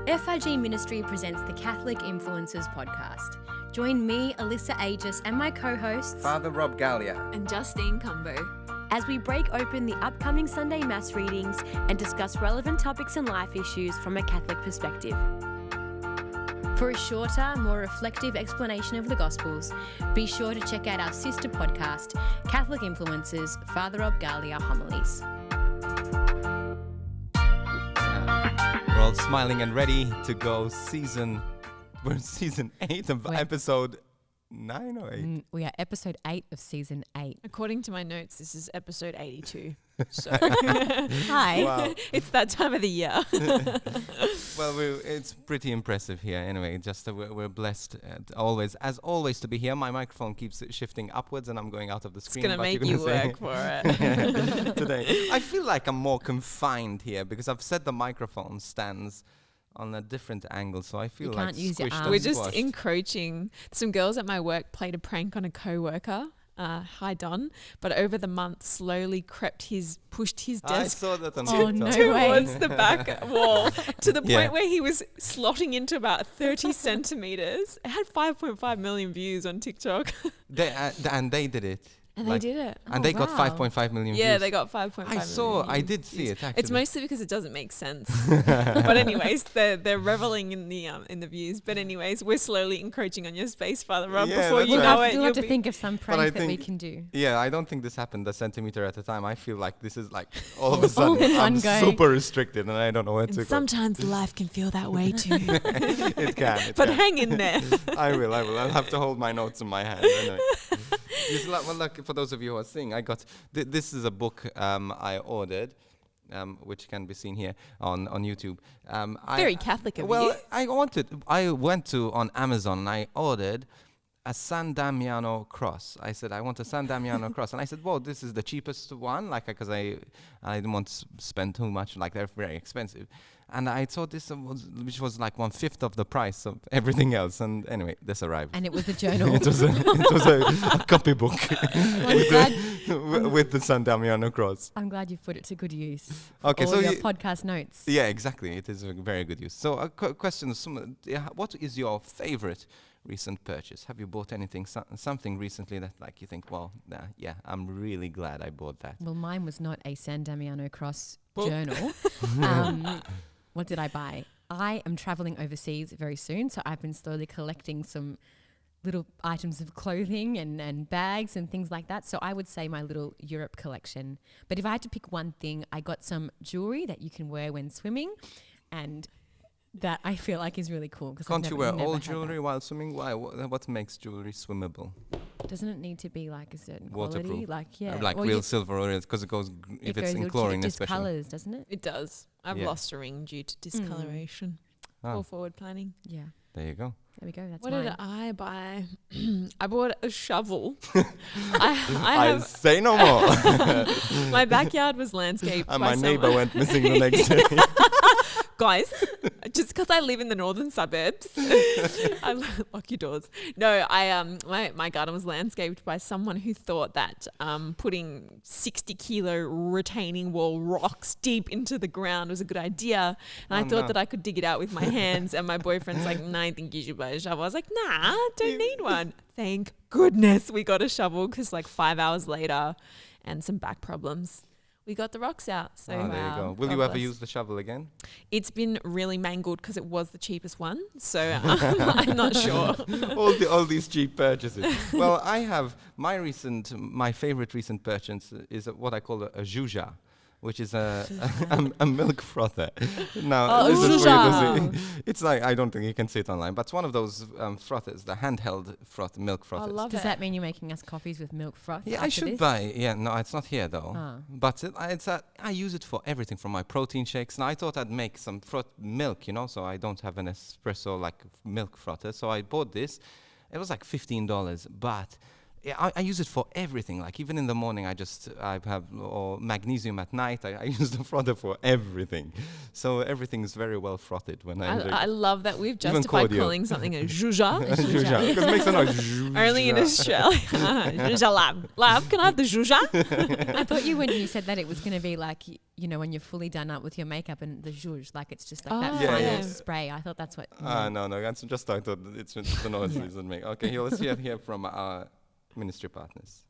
FIG Ministry presents the Catholic Influencers Podcast. Join me, Alyssa and Justine, and my co-hosts, Father Rob Galea and Justine Combo, as we break open the upcoming Sunday Mass readings and discuss relevant topics and life issues from a Catholic perspective. For a shorter, more reflective explanation of the Gospels, be sure to check out our sister podcast, Catholic Influencers, Father Rob Galea Homilies. We're all smiling and ready to go. We're season 8 of episode 9 or 8? We are episode 8 of season 8. According to my notes, this is episode 82. So Hi. Wow. It's that time of the year. Well, it's pretty impressive here. Anyway, just we're blessed always to be here. My microphone keeps shifting upwards and I'm going out of the It's screen. going to make you work for it. Today. I feel like I'm more confined here because I've set the microphone stands on a different angle, so I feel You like can't use your squished arms. and We're just squashed. encroaching. Some girls at my work played a prank on a co-worker. Hi Don, but over the month slowly pushed his I desk saw that on Oh, TikTok. no. towards the back wall to the point Yeah. where he was slotting into about 30 centimeters. It had 5.5 million views on TikTok. And they did it. And Like- they did it. And they got wow. 5.5 million Yeah, views. they got 5.5 million I views. did see it actually. It's mostly because it doesn't make sense. But anyways, they're reveling in the views. But anyways, we're slowly encroaching on your space, Father Rob. Yeah, Before that's you right. know We'll it, have you'll to be think of some I prank that we think- can do. Yeah, I don't think this happened a centimeter at a time. I feel like this is like all of a All sudden in I'm one go. super restricted and I don't know where to And go. sometimes life can feel that way too. It can. But hang in there. I will. I'll have to hold my notes in my hand. Anyway. Well, look, for those of you who are seeing, I got this is a book I ordered, which can be seen here on YouTube. Very Catholic of Well, you. I went to on Amazon and I ordered a San Damiano cross. I said I want a San Damiano cross, and I said, well, this is the cheapest one, like because I didn't want to spend too much, like they're very expensive. And I thought this which was like 1/5 of the price of everything else. And anyway, this arrived. And it was a journal. It was a copybook I'm glad, with the San Damiano cross. I'm glad you've put it to good use. Okay, All so your you- podcast notes. Yeah, exactly. It is a very good use. So a question, what is your favorite recent purchase? Have you bought anything, something recently that like you think, well, yeah, I'm really glad I bought that. Well, mine was not a San Damiano Cross Well- journal. What did I buy? I am traveling overseas very soon, so I've been slowly collecting some little items of clothing and bags and things like that. So I would say my little Europe collection. But if I had to pick one thing, I got some jewelry that you can wear when swimming, and that I feel like is really cool. Can't you wear all jewelry while swimming? Why? What makes jewelry swimmable? Doesn't it need to be like a certain quality? Waterproof. Like, yeah. Like Or real you- silver, or because it goes if it's in it'll chlorine, just especially. colours, doesn't it? It does. I've Yeah. lost a ring due to discoloration. Ah, Or forward planning. Yeah. there you go. There we go. That's What mine. did I buy? I bought a shovel. I I have say no more. my backyard was landscaped And by my neighbor someone. went missing the next day. Guys, just because I live in the northern suburbs, lock your doors. No, my garden was landscaped by someone who thought that putting 60-kilo retaining wall rocks deep into the ground was a good idea, and I Oh, thought no. that I could dig it out with my hands. And my boyfriend's like, "Nah, I think you should buy a shovel." I was like, "Nah, don't need one." Thank goodness we got a shovel, because like 5 hours later, and some back problems, we got the rocks out. So Oh, there you go. Will God you ever bless. use the shovel again? It's been really mangled because it was the cheapest one, so I'm not sure. all these cheap purchases. Well, I have my favorite recent purchase is what I call a juja, which is a milk frother. Now, Oh, this is juja. weird to see. It's like, I don't think you can see it online, but it's one of those frothers, the handheld milk I frothers. love Does it. that mean you're making us coffees with milk froth? Yeah, I after should this? buy. Yeah, no, it's not here though. Ah. But I use it for everything from my protein shakes. Now I thought I'd make some milk, so I don't have an espresso like milk frother. So I bought this. It was like $15, but I use it for everything. Like even in the morning, I have or magnesium at night. I use the frother for everything. So everything is very well frothed when I drink. I love that we've justified calling something a zhuzha. Zhuzha, because it makes a noise. Only in Australia. Zhuzha lab. Lab, can I have the zhuzha? I thought when you said that it was going to be like, when you're fully done up with your makeup and the zhuzh, like it's just like that final spray. I thought that's what. No, that's just I thought it's just the noise doesn't make. Okay, let's hear from our ministry partners.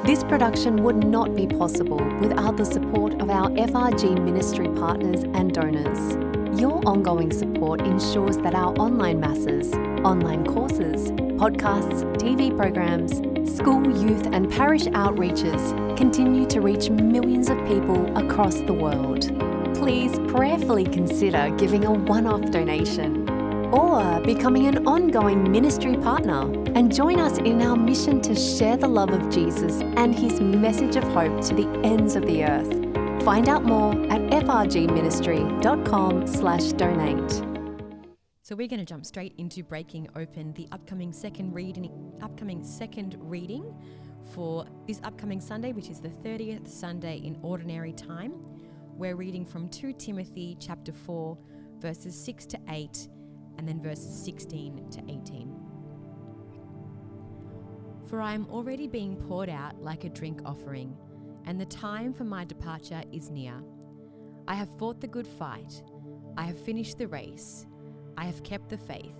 This production would not be possible without the support of our FRG ministry partners and donors. Your ongoing support ensures that our online masses, online courses, podcasts, TV programs, school, youth and parish outreaches continue to reach millions of people across the world. Please prayerfully consider giving a one-off donation or becoming an ongoing ministry partner and join us in our mission to share the love of Jesus and his message of hope to the ends of the earth. Find out more at frgministry.com/donate. So we're going to jump straight into breaking open the upcoming second reading for this upcoming Sunday, which is the 30th Sunday in Ordinary Time. We're reading from 2 Timothy chapter 4, verses 6 to 8, and then verses 16 to 18. For I am already being poured out like a drink offering, and the time for my departure is near. I have fought the good fight. I have finished the race. I have kept the faith.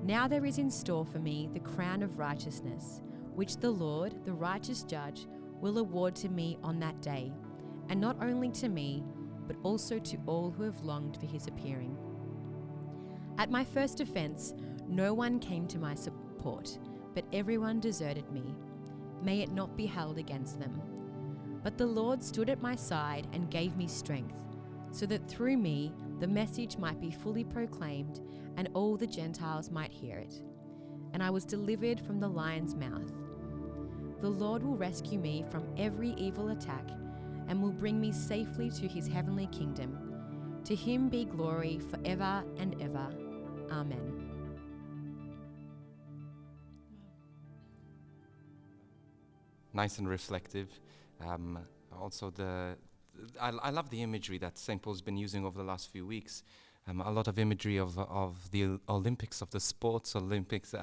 Now there is in store for me the crown of righteousness, which the Lord, the righteous judge, will award to me on that day, and not only to me, but also to all who have longed for his appearing. At my first offense, no one came to my support, but everyone deserted me. May it not be held against them. But the Lord stood at my side and gave me strength, so that through me the message might be fully proclaimed and all the Gentiles might hear it. And I was delivered from the lion's mouth. The Lord will rescue me from every evil attack and will bring me safely to his heavenly kingdom. To him be glory forever and ever. Amen. Nice and reflective. Also, I love the imagery that St. Paul's been using over the last few weeks. A lot of imagery of the Olympics, of the sports Olympics,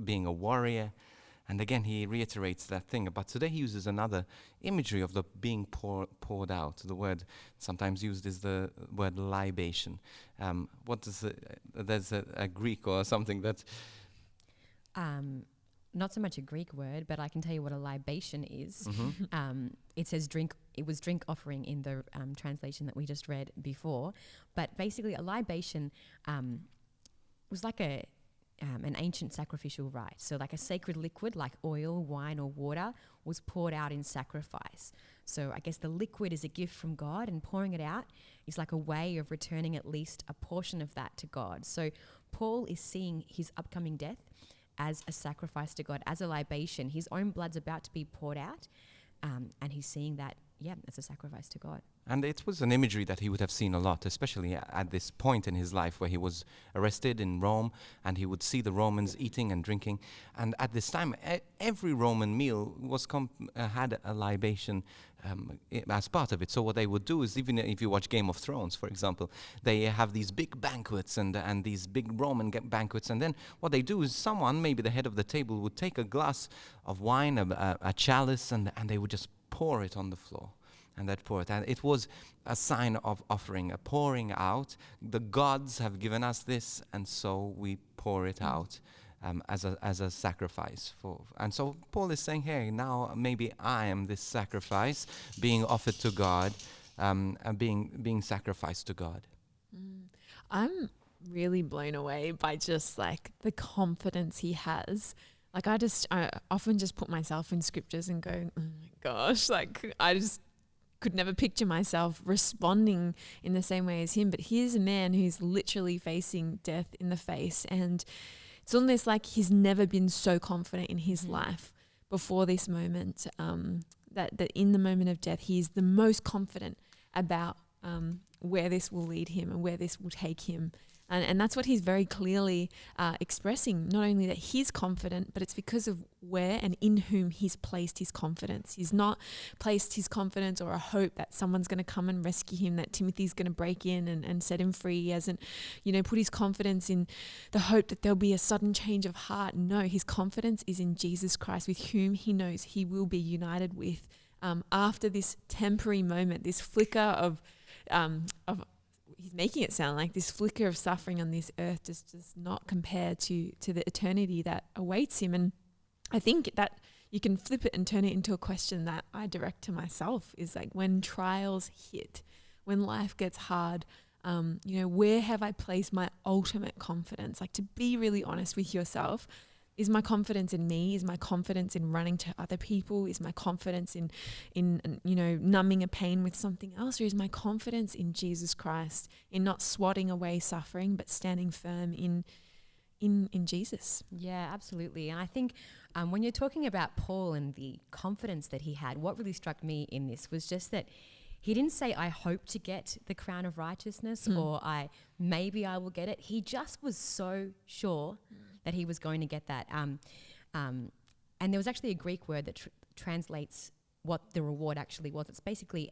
being a warrior. And again, he reiterates that thing. But today he uses another imagery of the being poured out. The word sometimes used is the word libation. There's a Greek or something that... Not so much a Greek word, but I can tell you what a libation is. Mm-hmm. It says drink. It was drink offering in the translation that we just read before. But basically, a libation was like an ancient sacrificial rite. So like a sacred liquid like oil, wine or water was poured out in sacrifice. So I guess the liquid is a gift from God, and pouring it out is like a way of returning at least a portion of that to God. So Paul is seeing his upcoming death as a sacrifice to God, as a libation. His own blood's about to be poured out, and he's seeing that, as a sacrifice to God. And it was an imagery that he would have seen a lot, especially at this point in his life where he was arrested in Rome, and he would see the Romans eating and drinking. And at this time, every Roman meal was had a libation as part of it. So what they would do is, even if you watch Game of Thrones, for example, they have these big banquets and these big Roman banquets. And then what they do is someone, maybe the head of the table, would take a glass of wine, a chalice, and they would just pour it on the floor. And that pour it. And it was a sign of offering, a pouring out. The gods have given us this, and so we pour it out as a sacrifice. And so Paul is saying, hey, now maybe I am this sacrifice being offered to God, and being sacrificed to God. I'm really blown away by just like the confidence he has. Like I often just put myself in scriptures and go, oh my gosh, like I just could never picture myself responding in the same way as him. But here's a man who's literally facing death in the face, and it's almost like he's never been so confident in his life before this moment, that in the moment of death, he's the most confident about where this will lead him and where this will take him. And that's what he's very clearly expressing, not only that he's confident, but it's because of where and in whom he's placed his confidence. He's not placed his confidence or a hope that someone's going to come and rescue him, that Timothy's going to break in and set him free. He hasn't, put his confidence in the hope that there'll be a sudden change of heart. No, his confidence is in Jesus Christ, with whom he knows he will be united with after this temporary moment, this flicker of he's making it sound like this flicker of suffering on this earth does not compare to the eternity that awaits him. And I think that you can flip it and turn it into a question that I direct to myself, is like, when trials hit, when life gets hard, where have I placed my ultimate confidence? Like, to be really honest with yourself, is my confidence in me? Is my confidence in running to other people? Is my confidence in numbing a pain with something else? Or is my confidence in Jesus Christ, in not swatting away suffering, but standing firm in Jesus? Yeah, absolutely. And I think when you're talking about Paul and the confidence that he had, what really struck me in this was just that he didn't say, I hope to get the crown of righteousness, or maybe I will get it. He just was so sure that he was going to get that. And there was actually a Greek word that translates what the reward actually was. It's basically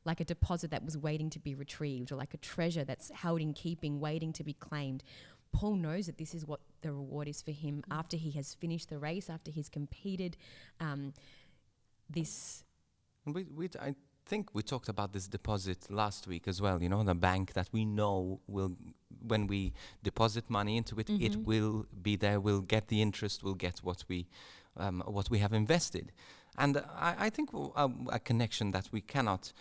like a deposit that was waiting to be retrieved, or like a treasure that's held in keeping, waiting to be claimed. Paul knows that this is what the reward is for him after he has finished the race, after he's competed. I think we talked about this deposit last week as well, the bank that we know will, when we deposit money into it, it will be there, we'll get the interest, we'll get what we have invested. And I think a connection that we cannot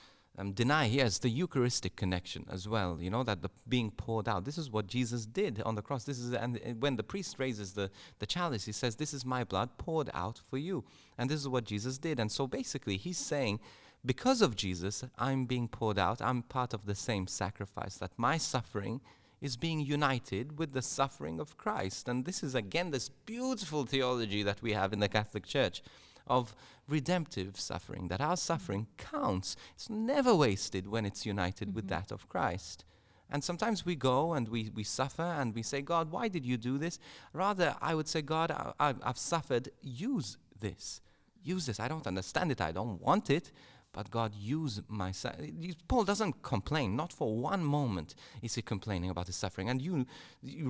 deny here is the Eucharistic connection as well, that the being poured out. This is what Jesus did on the cross. And when the priest raises the chalice, he says, this is my blood poured out for you. And this is what Jesus did. And so basically he's saying, because of Jesus, I'm being poured out. I'm part of the same sacrifice, that my suffering is being united with the suffering of Christ. And this is, again, this beautiful theology that we have in the Catholic Church of redemptive suffering, that our suffering counts. It's never wasted when it's united with that of Christ. And sometimes we go and we suffer and we say, God, why did you do this? Rather, I would say, God, I've suffered. Use this. Use this. I don't understand it. I don't want it. But God, use my suffering. Paul doesn't complain. Not for one moment is he complaining about his suffering. And you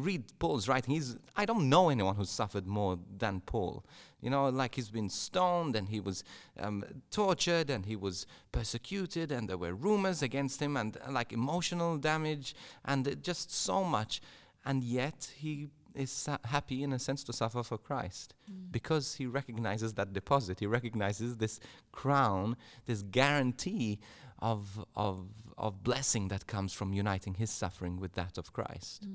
read Paul's writing. I don't know anyone who's suffered more than Paul. Like he's been stoned and he was tortured and he was persecuted and there were rumors against him and like emotional damage and just so much. And yet he is happy in a sense to suffer for Christ because he recognizes that deposit. He recognizes this crown, this guarantee of blessing that comes from uniting his suffering with that of Christ.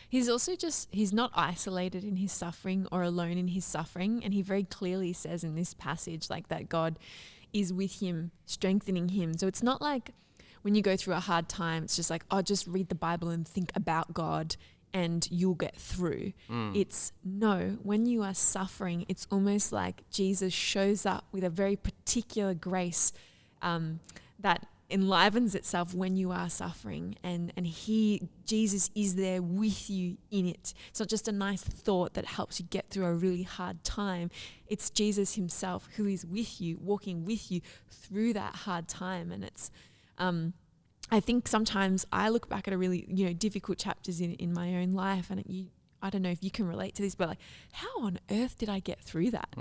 He's also he's not isolated in his suffering or alone in his suffering. And he very clearly says in this passage like that God is with him, strengthening him. So it's not like when you go through a hard time, it's just like, just read the Bible and think about God and you'll get through. It's no, when you are suffering, it's almost like Jesus shows up with a very particular grace that enlivens itself when you are suffering, and Jesus is there with you in it. It's not just a nice thought that helps you get through a really hard time. It's Jesus himself who is with you, walking with you through that hard time. And it's I think sometimes I look back at a really, difficult chapters in my own life, and I don't know if you can relate to this, but like, how on earth did I get through that?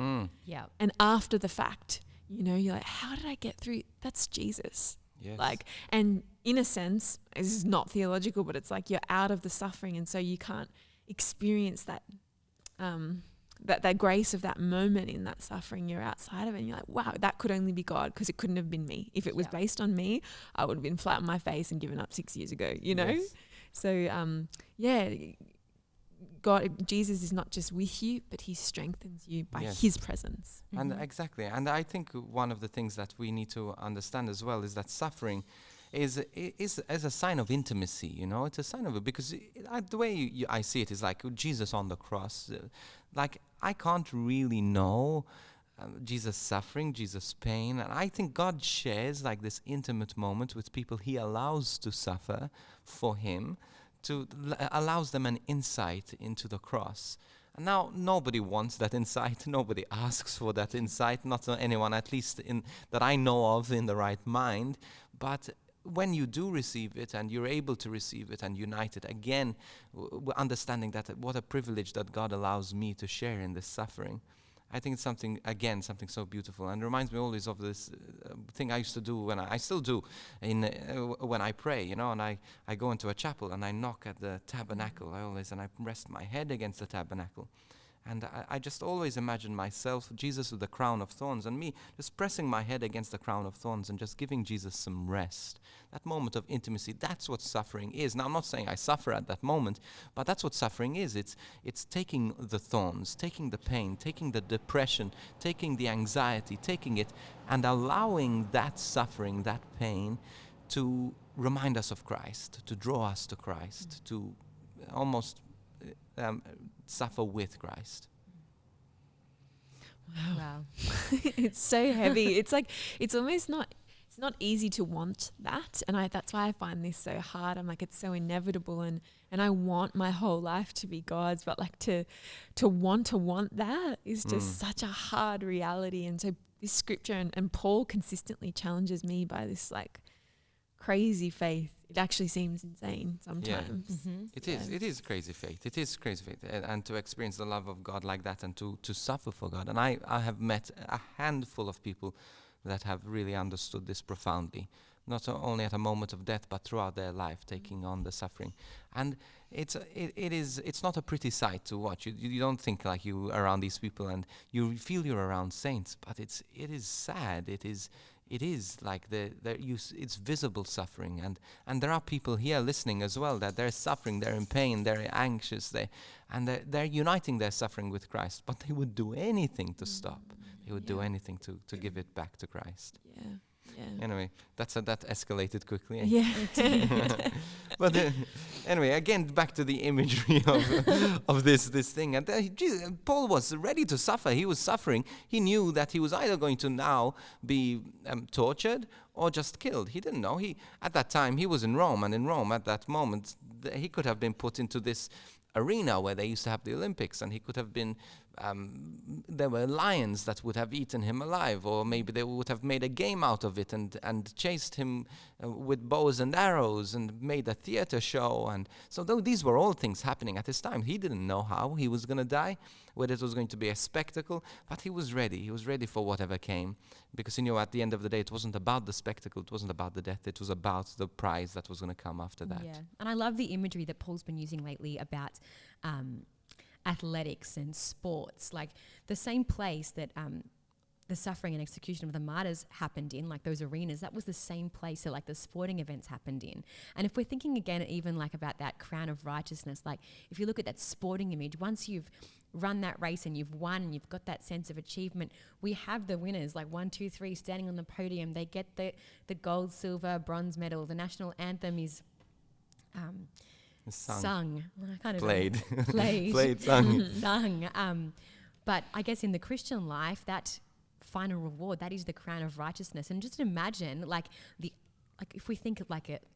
Yeah. And after the fact, you're like, how did I get through? That's Jesus. Yes. Like, and in a sense, this is not theological, but it's like you're out of the suffering, and so you can't experience that that grace of that moment in that suffering. You're outside of it and you're like, wow, that could only be God, because it couldn't have been me. If it was based on me, I would have been flat on my face and given up 6 years ago, Yes. So, God, Jesus is not just with you, but he strengthens you by his presence. And exactly. And I think one of the things that we need to understand as well is that suffering is as a sign of intimacy, It's a sign of it, because the way I see it is like Jesus on the cross. Like, I can't really know Jesus' suffering, Jesus' pain. And I think God shares like this intimate moment with people he allows to suffer for him, allows them an insight into the cross. And now nobody wants that insight. Nobody asks for that insight. Not anyone, at least that I know of, in the right mind. But when you do receive it, and you're able to receive it and unite it again, understanding that what a privilege that God allows me to share in this suffering. I think it's something so beautiful, and reminds me always of this thing I used to do when I still do when I pray, and I go into a chapel and I knock at the tabernacle. And I rest my head against the tabernacle. And I just always imagine myself, Jesus with the crown of thorns, and me just pressing my head against the crown of thorns and just giving Jesus some rest. That moment of intimacy, that's what suffering is. Now, I'm not saying I suffer at that moment, but that's what suffering is. It's taking the thorns, taking the pain, taking the depression, taking the anxiety, taking it, and allowing that suffering, that pain, to remind us of Christ, to draw us to Christ, to almost suffer with Christ. Wow. It's so heavy. It's like, it's not easy to want that. And that's why I find this so hard. I'm like, it's so inevitable, and I want my whole life to be God's, but like to want that is just such a hard reality. And so this scripture and Paul consistently challenges me by this like crazy faith. It actually seems insane sometimes. Yeah. Mm-hmm. It is crazy faith. It is crazy faith. And to experience the love of God like that, and to suffer for God. And I have met a handful of people that have really understood this profoundly, not only at a moment of death, but throughout their life, taking on the suffering. And it's not a pretty sight to watch. You don't think like you around these people, and you feel you're around saints, but it is sad. It is like it's visible suffering, and there are people here listening as well that they're suffering, they're in pain, they're anxious, they're uniting their suffering with Christ, but they would do anything to stop. They would do anything to give it back to Christ. Yeah. Anyway, that escalated quickly. Yeah. But anyway, again, back to the imagery of this thing. And Paul was ready to suffer. He was suffering. He knew that he was either going to now be tortured or just killed. He didn't know. At that time, he was in Rome. And in Rome, at that moment, he could have been put into this arena where they used to have the Olympics, and he could have been there were lions that would have eaten him alive, or maybe they would have made a game out of it and chased him with bows and arrows and made a theater show. And so these were all things happening at his time. He didn't know how he was going to die, whether it was going to be a spectacle, but he was ready. He was ready for whatever came, because he knew at the end of the day it wasn't about the spectacle, it wasn't about the death, it was about the prize that was going to come after that. Yeah, and I love the imagery that Paul's been using lately about athletics and sports, like the same place that the suffering and execution of the martyrs happened in, like those arenas, that was the same place that like the sporting events happened in. And if we're thinking again even like about that crown of righteousness, like if you look at that sporting image, once you've run that race and you've won, you've got that sense of achievement, we have the winners, like 1, 2, 3 standing on the podium. They get the gold, silver, bronze medal. The national anthem is sung. I can't Played. Played. Sung. Sung. But I guess in the Christian life, that final reward, that is the crown of righteousness. And just imagine, like if we think of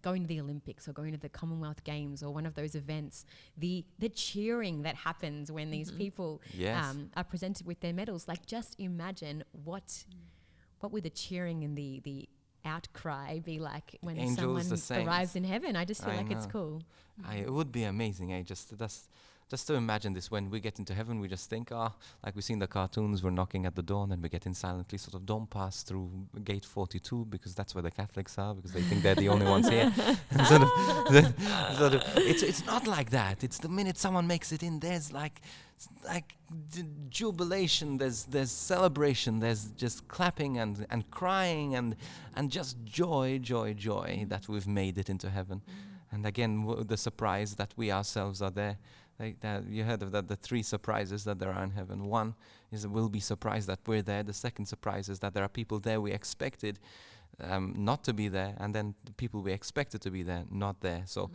going to the Olympics or going to the Commonwealth Games or one of those events, the cheering that happens when these people are presented with their medals. Like, just imagine what would the cheering and the outcry be like when Angels, someone arrives in heaven. I just feel like it's cool. It would be amazing. Just to imagine this, when we get into heaven, we just think, like we see in the cartoons, we're knocking at the door and then we get in silently, sort of don't pass through gate 42 because that's where the Catholics are, because they think they're the only ones here. It's not like that. It's the minute someone makes it in, there's like jubilation, there's celebration, there's just clapping and crying and just joy that we've made it into heaven. And again, the surprise that we ourselves are there. You heard of that, the 3 surprises that there are in heaven. One is we'll be surprised that we're there. The second surprise is that there are people there we expected not to be there, and then the people we expected to be there, not there. So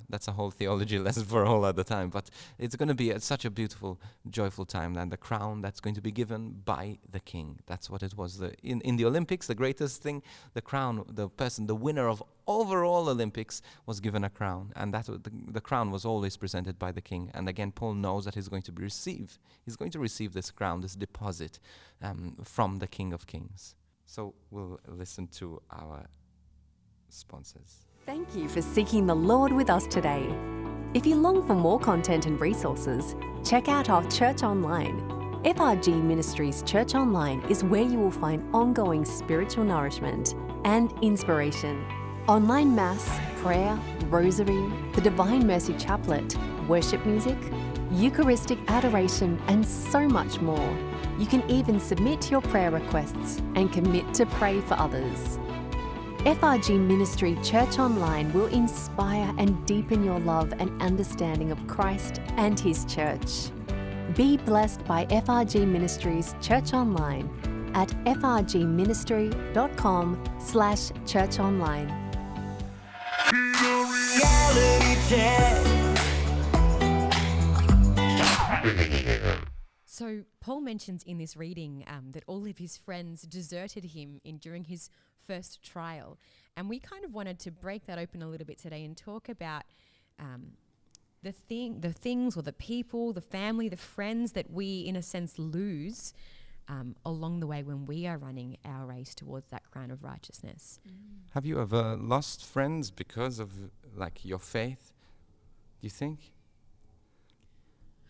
that's a whole theology lesson for a whole other time. But it's going to be such a beautiful, joyful time, and the crown that's going to be given by the King. That's what it was. In the Olympics, the greatest thing, the crown, the winner of overall Olympics was given a crown, and the crown was always presented by the King. And again, Paul knows that he's going to receive this crown, this deposit from the King of Kings. So we'll listen to our sponsors. Thank you for seeking the Lord with us today. If you long for more content and resources, check out our church online. FRG Ministries Church Online is where you will find ongoing spiritual nourishment and inspiration. Online mass, prayer, rosary, the Divine Mercy Chaplet, worship music, Eucharistic adoration, and so much more. You can even submit your prayer requests and commit to pray for others. FRG Ministry Church Online will inspire and deepen your love and understanding of Christ and His church. Be blessed by FRG Ministries Church Online at frgministry.com/churchonline. So Paul mentions in this reading that all of his friends deserted him during his first trial. And we kind of wanted to break that open a little bit today and talk about the things or the people, the family, the friends that we, in a sense, lose along the way when we are running our race towards that crown of righteousness. Have you ever lost friends because of your faith, do you think?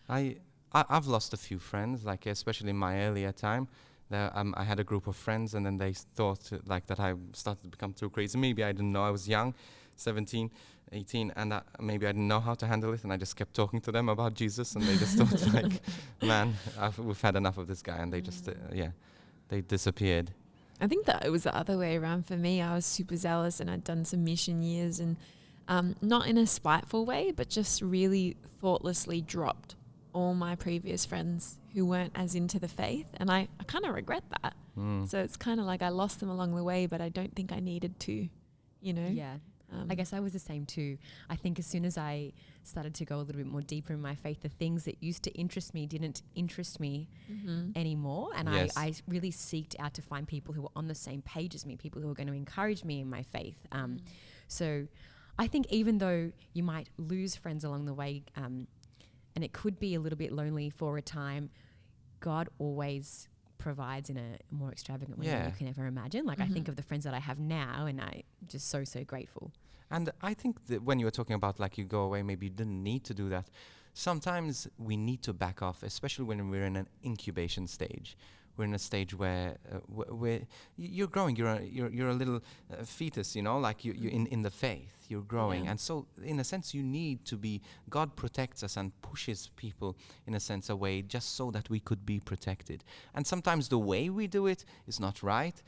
I've lost a few friends, especially in my earlier time. I had a group of friends, and then they thought that I started to become too crazy. Maybe I didn't know. I was young, 17, 18, and maybe I didn't know how to handle it, and I just kept talking to them about Jesus, and they just thought, man, we've had enough of this guy, and they just, they disappeared. I think that it was the other way around for me. I was super zealous, and I'd done some mission years, and not in a spiteful way, but just really thoughtlessly dropped all my previous friends who weren't as into the faith, and I kind of regret that. So it's kind of like I lost them along the way, but I don't think I needed to, Yeah. I guess I was the same too. I think as soon as I started to go a little bit more deeper in my faith, the things that used to interest me didn't interest me anymore. And yes. I really seeked out to find people who were on the same page as me, people who were going to encourage me in my faith. So I think even though you might lose friends along the way, and it could be a little bit lonely for a time, God always provides in a more extravagant way than you can ever imagine. I think of the friends that I have now, and I'm just so grateful. And I think that when you were talking about you go away, maybe you didn't need to do that. Sometimes we need to back off, especially when we're in an incubation stage. We're in a stage where you're growing. You're a little fetus, you in the faith. You're growing, and so in a sense, you need to be. God protects us and pushes people in a sense away, just so that we could be protected. And sometimes the way we do it is not right,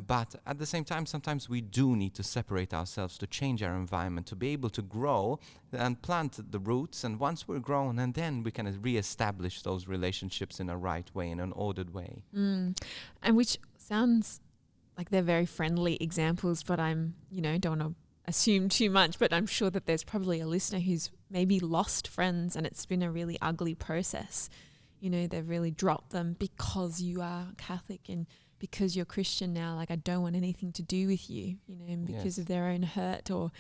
but at the same time, sometimes we do need to separate ourselves to change our environment, to be able to grow and plant the roots. And once we're grown, and then we can reestablish those relationships in a right way, in an ordered way. And which sounds like they're very friendly examples, but I'm, don't want to assume too much, but I'm sure that there's probably a listener who's maybe lost friends and it's been a really ugly process. They've really dropped them because you are Catholic and because you're Christian now. I don't want anything to do with you, and because of their own hurt or,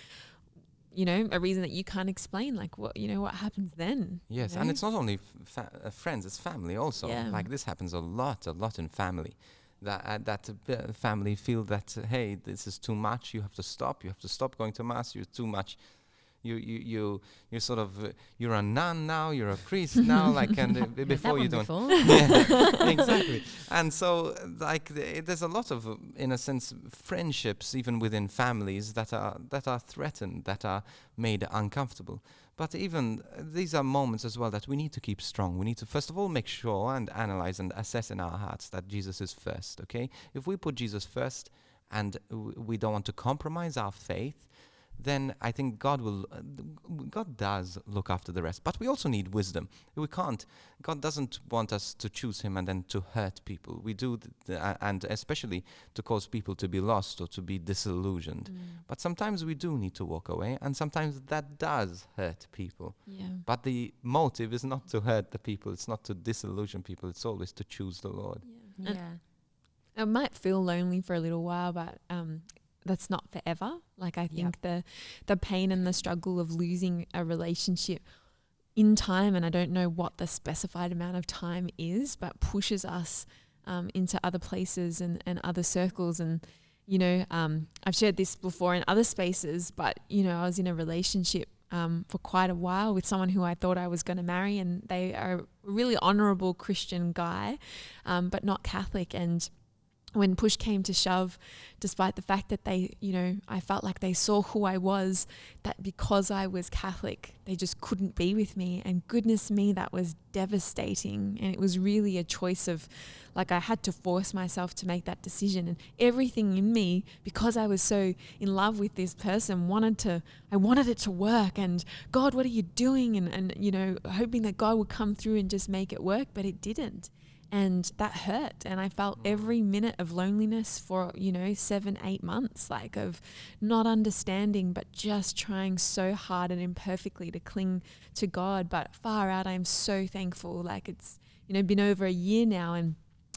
a reason that you can't explain, what happens then. Yes, and it's not only friends, it's family also. Yeah. This happens a lot in family. That family feel that, hey, this is too much. You have to stop going to mass. You're too much. You're sort of you're a nun now. You're a priest now. And before you don't. Yeah, exactly. And so there's a lot of, in a sense, friendships even within families that are threatened, that are made uncomfortable. But even these are moments as well that we need to keep strong. We need to, first of all, make sure and analyze and assess in our hearts that Jesus is first, okay? If we put Jesus first and we don't want to compromise our faith, then I think God does look after the rest. But we also need wisdom. God doesn't want us to choose him and then to hurt people. We do, and especially to cause people to be lost or to be disillusioned. But sometimes we do need to walk away, and sometimes that does hurt people. Yeah. But the motive is not to hurt the people. It's not to disillusion people. It's always to choose the Lord. Yeah. It might feel lonely for a little while, but that's not forever. Like I think the pain and the struggle of losing a relationship in time, and I don't know what the specified amount of time is, but pushes us into other places and other circles. And, you know, I've shared this before in other spaces, but, you know, I was in a relationship for quite a while with someone who I thought I was going to marry, and they are a really honourable Christian guy, but not Catholic. And when push came to shove, despite the fact that they, you know, I felt like they saw who I was, that because I was Catholic, they just couldn't be with me. And goodness me, that was devastating. And it was really a choice of, like, I had to force myself to make that decision. And everything in me, because I was so in love with this person, I wanted it to work. And God, what are you doing? And you know, hoping that God would come through and just make it work, but it didn't. And that hurt. And I felt every minute of loneliness for, you know, 7-8 months, like of not understanding, but just trying so hard and imperfectly to cling to God. But far out, I'm so thankful. Like it's, you know, been over a year now, and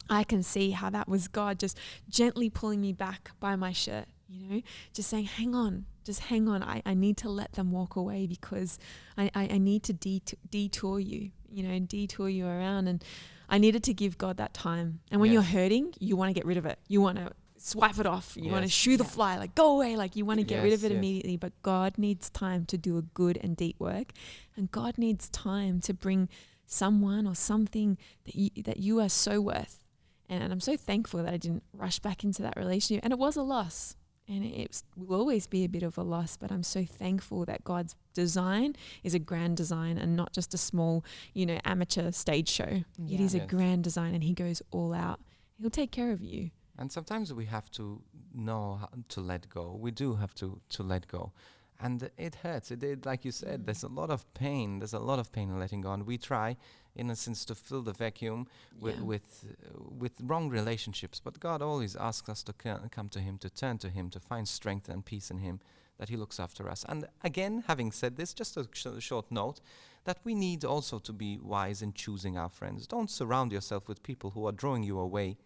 I can see how that was God just gently pulling me back by my shirt, you know, just saying, hang on. Just hang on. I need to let them walk away, because I need to detour you, you know, detour you around. And I needed to give God that time. And when you're hurting, you want to get rid of it. You want to swipe it off. You want to shoo the fly, like go away. Like you want to get rid of it immediately. But God needs time to do a good and deep work. And God needs time to bring someone or something that you are so worth. And I'm so thankful that I didn't rush back into that relationship. And it was a loss. And it will always be a bit of a loss, but I'm so thankful that God's design is a grand design and not just a small, you know, amateur stage show. Yeah. It is a grand design, and he goes all out. He'll take care of you. And sometimes we have to know how to let go. We do have to let go. And it hurts. It like you said, there's a lot of pain. There's a lot of pain in letting go. And we try, in a sense, to fill the vacuum with wrong relationships. But God always asks us to come to him, to turn to him, to find strength and peace in him, that he looks after us. And again, having said this, just a short note, that we need also to be wise in choosing our friends. Don't surround yourself with people who are drawing you away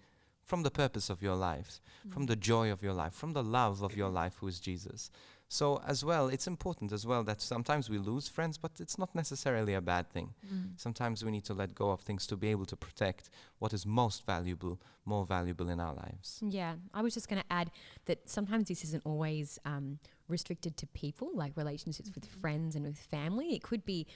from the purpose of your life, from the joy of your life, from the love of your life, who is Jesus. So as well, it's important as well that sometimes we lose friends, but it's not necessarily a bad thing. Sometimes we need to let go of things to be able to protect what is most valuable, more valuable in our lives. Yeah, I was just going to add that sometimes this isn't always restricted to people, like relationships with friends and with family. It could be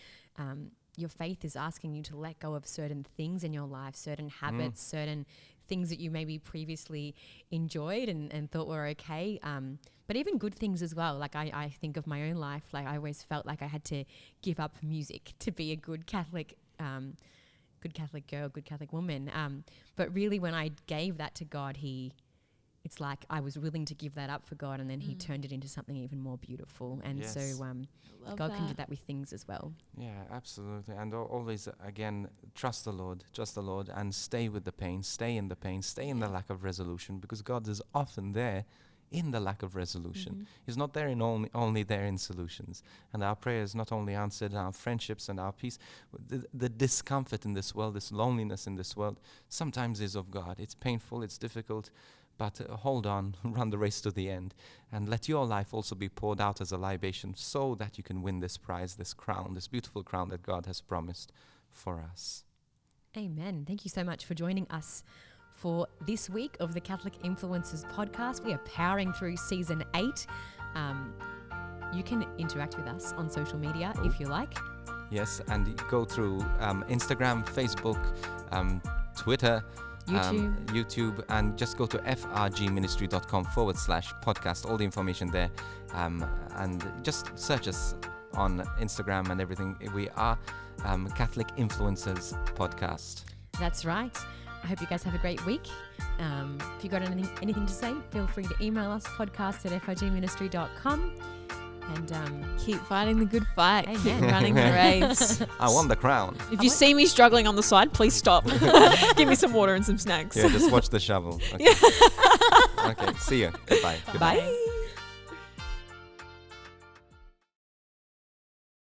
your faith is asking you to let go of certain things in your life, certain habits, certain things that you maybe previously enjoyed and thought were okay. But even good things as well. Like I think of my own life, like I always felt like I had to give up music to be a good Catholic girl, good Catholic woman. But really when I gave that to God, it's like I was willing to give that up for God, and then he turned it into something even more beautiful. And so God can do that with things as well. Yeah, absolutely. And always, again, trust the Lord, and stay with the pain, stay in the pain, stay in the lack of resolution, because God is often there in the lack of resolution. He's not there in only there in solutions. And our prayer is not only answered in our friendships and our peace. The discomfort in this world, this loneliness in this world, sometimes is of God. It's painful, it's difficult, but hold on, run the race to the end, and let your life also be poured out as a libation, so that you can win this prize, this crown, this beautiful crown that God has promised for us. Amen. Thank you so much for joining us for this week of the Catholic Influencers podcast. We are powering through season 8. You can interact with us on social media if you like. Yes, and go through Instagram, Facebook, Twitter, YouTube, and just go to frgministry.com/podcast. All the information there, and just search us on Instagram and everything. We are Catholic Influencers Podcast. That's right. I hope you guys have a great week. If you got anything to say, feel free to email us, podcast@frgministry.com. And Keep fighting the good fight. Amen. Keep running the race. I won the crown. If you see me struggling on the side, please stop. Give me some water and some snacks. Yeah, just watch the shovel. Okay, okay, see you. Goodbye. Goodbye. Bye.